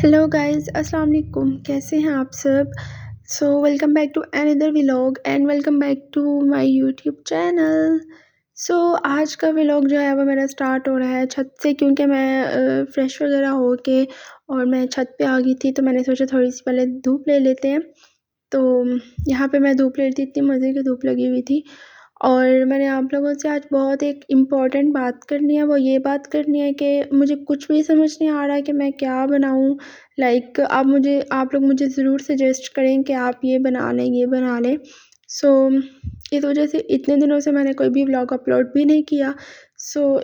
Hello guys, अस्सलाम वालेकुम। कैसे हैं आप सब? Welcome back to another vlog and welcome back to my YouTube channel. आज का व्लॉग जो है वो मेरा स्टार्ट हो रहा है छत से, क्योंकि मैं फ्रेश वगैरह हो के और मैं छत पे आ गई थी, तो मैंने सोचा थोड़ी सी पहले धूप ले लेते हैं। तो यहाँ पे मैं धूप ले रही थी, इतनी मज़े की धूप लगी हुई थी। और मैंने आप लोगों से आज बहुत एक इम्पॉर्टेंट बात करनी है। वो ये बात करनी है कि मुझे कुछ भी समझ नहीं आ रहा है कि मैं क्या बनाऊं। आप लोग मुझे ज़रूर सजेस्ट करें कि आप ये बना लें, ये बना लें। इस वजह से इतने दिनों से मैंने कोई भी व्लॉग अपलोड भी नहीं किया।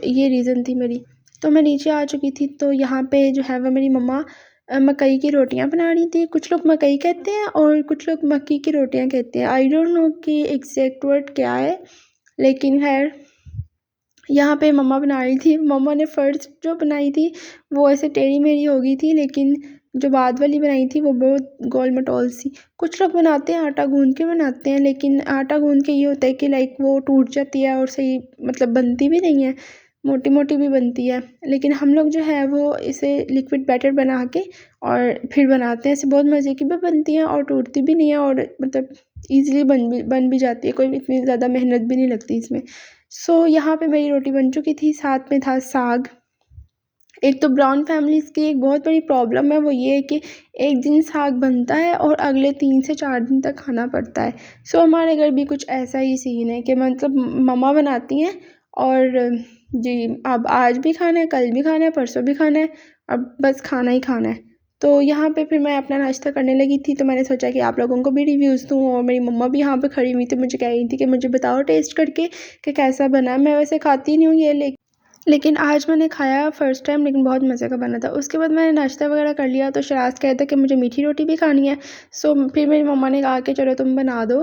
ये रीज़न थी मेरी। तो मैं नीचे आ चुकी थी, तो यहाँ पे जो है वो मेरी मम्मा मकई की रोटियां बना रही थी। कुछ लोग मकई कहते हैं और कुछ लोग मक्की की रोटियां कहते हैं। आई डोंट नो कि एग्जैक्ट वर्ड क्या है, लेकिन खैर यहाँ पे मम्मा बना रही थी। मम्मा ने फ़र्स्ट जो बनाई थी वो ऐसे टेढ़ी मेढ़ी हो गई थी, लेकिन जो बाद वाली बनाई थी वो बहुत गोल मटोल सी। कुछ लोग बनाते हैं आटा गूंद के बनाते हैं, लेकिन आटा गूंद के ये होता है कि लाइक वो टूट जाती है और सही मतलब बनती भी नहीं है, मोटी मोटी भी बनती है। लेकिन हम लोग जो है वो इसे लिक्विड बैटर बना के और फिर बनाते हैं। ऐसे बहुत मज़े की भी बनती हैं और टूटती भी नहीं है, और मतलब ईज़िली बन भी जाती है। कोई इतनी ज़्यादा मेहनत भी नहीं लगती इसमें। यहाँ पे मेरी रोटी बन चुकी थी, साथ में था साग। एक तो ब्राउन फैमिलीज़ की एक बहुत बड़ी प्रॉब्लम है, वो ये है कि एक दिन साग बनता है और अगले 3 से 4 दिन तक खाना पड़ता है। हमारे घर भी कुछ ऐसा ही सीन है कि मतलब मम्मा बनाती हैं और जी, अब आज भी खाना है, कल भी खाना है, परसों भी खाना है, अब बस खाना ही खाना है। तो यहाँ पे फिर मैं अपना नाश्ता करने लगी थी, तो मैंने सोचा कि आप लोगों को भी रिव्यूज़ दूँ। और मेरी मम्मा भी यहाँ पे खड़ी हुई थी, मुझे कह रही थी कि मुझे बताओ टेस्ट करके कि कैसा बना है। मैं वैसे खाती नहीं हूँ ये, लेकिन आज मैंने खाया फ़र्स्ट टाइम, लेकिन बहुत मज़े का बना था। उसके बाद मैंने नाश्ता वगैरह कर लिया, तो शराज़ कह रहा था कि मुझे मीठी रोटी भी खानी है। फिर मेरी मम्मा ने कहा कि चलो तुम बना दो।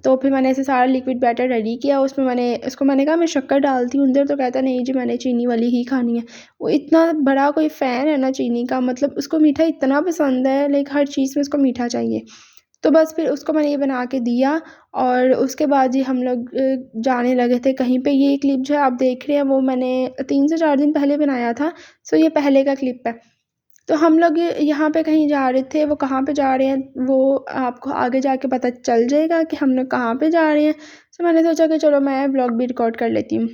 तो फिर मैंने ऐसे सारा लिक्विड बैटर रेडी किया। उसमें मैंने कहा मैं शक्कर डालती हूँ अंदर, तो कहता नहीं जी मैंने चीनी वाली ही खानी है। वो इतना बड़ा कोई फ़ैन है ना चीनी का, मतलब उसको मीठा इतना पसंद है, लाइक हर चीज़ में उसको मीठा चाहिए। तो बस फिर उसको मैंने ये बना के दिया, और उसके बाद ही हम लोग जाने लगे थे कहीं पे। ये क्लिप जो है आप देख रहे हैं वो मैंने 3 से 4 दिन पहले बनाया था। ये पहले का क्लिप है। तो हम लोग यहाँ पे कहीं जा रहे थे। वो कहाँ पे जा रहे हैं वो आपको आगे जाके पता चल जाएगा कि हम लोग कहाँ पे जा रहे हैं। मैंने सोचा कि चलो मैं व्लॉग भी रिकॉर्ड कर लेती हूँ।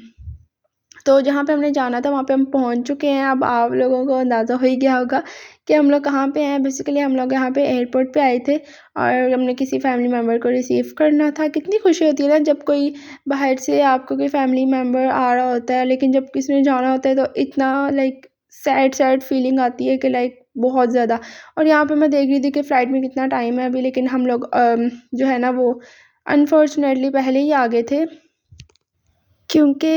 तो जहाँ पे हमने जाना था वहाँ पे हम पहुँच चुके हैं। अब आप लोगों को अंदाज़ा हो ही गया होगा कि हम लोग कहाँ पे हैं। बेसिकली हम लोग यहाँ पे एयरपोर्ट पे आए थे और हमने किसी फैमिली मेम्बर को रिसीव करना था। कितनी खुशी होती है ना जब कोई बाहर से आपको कोई फैमिली मेम्बर आ रहा होता है, लेकिन जब किसी ने जाना होता है तो इतना लाइक सैड फीलिंग आती है कि लाइक बहुत ज़्यादा। और यहाँ पे मैं देख रही थी कि फ़्लाइट में कितना टाइम है अभी, लेकिन हम लोग जो है ना वो अनफॉर्चुनेटली पहले ही आ गए थे, क्योंकि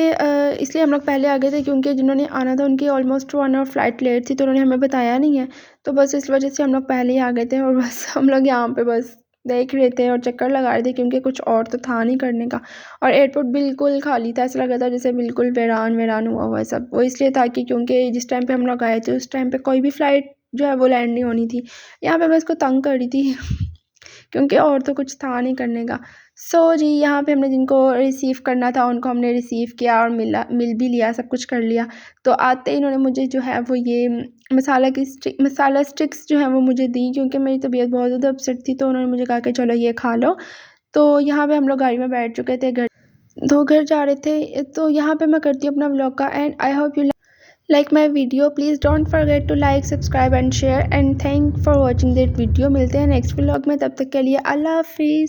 इसलिए हम लोग पहले आ गए थे क्योंकि जिन्होंने आना था उनकी ऑलमोस्ट 1 आवर फ़्लाइट लेट थी, तो उन्होंने हमें बताया नहीं है। तो बस इस वजह से हम लोग पहले ही आ गए थे, और बस हम लोग यहाँ पे बस देख रहे थे और चक्कर लगा रहे थे, क्योंकि कुछ और तो था नहीं करने का। और एयरपोर्ट बिल्कुल खाली था, ऐसा लगा था जैसे बिल्कुल वीरान हुआ हुआ है सब। वो इसलिए था कि क्योंकि जिस टाइम पे हम लोग आए थे उस टाइम पे कोई भी फ़्लाइट जो है वो लैंड नहीं होनी थी। यहाँ पे मैं इसको तंग कर रही थी क्योंकि और तो कुछ था नहीं करने का। जी, यहाँ पे हमने जिनको रिसीव करना था उनको हमने रिसीव किया और मिल भी लिया, सब कुछ कर लिया। तो आते ही इन्होंने मुझे जो है वो ये मसाला स्टिक्स जो है वो मुझे दी, क्योंकि मेरी तबीयत बहुत ज़्यादा अपसेट थी। तो उन्होंने मुझे कहा कि चलो ये खा लो। तो यहाँ पे हम लोग गाड़ी में बैठ चुके थे, घर जा रहे थे। तो यहाँ पे मैं करती हूँ अपना व्लॉग का and. I hope you like my video. Please don't forget to like, subscribe and share, and thank for watching that video. मिलते हैं नेक्स्ट व्लॉग में, तब तक के लिए अल्लाह हाफिज़।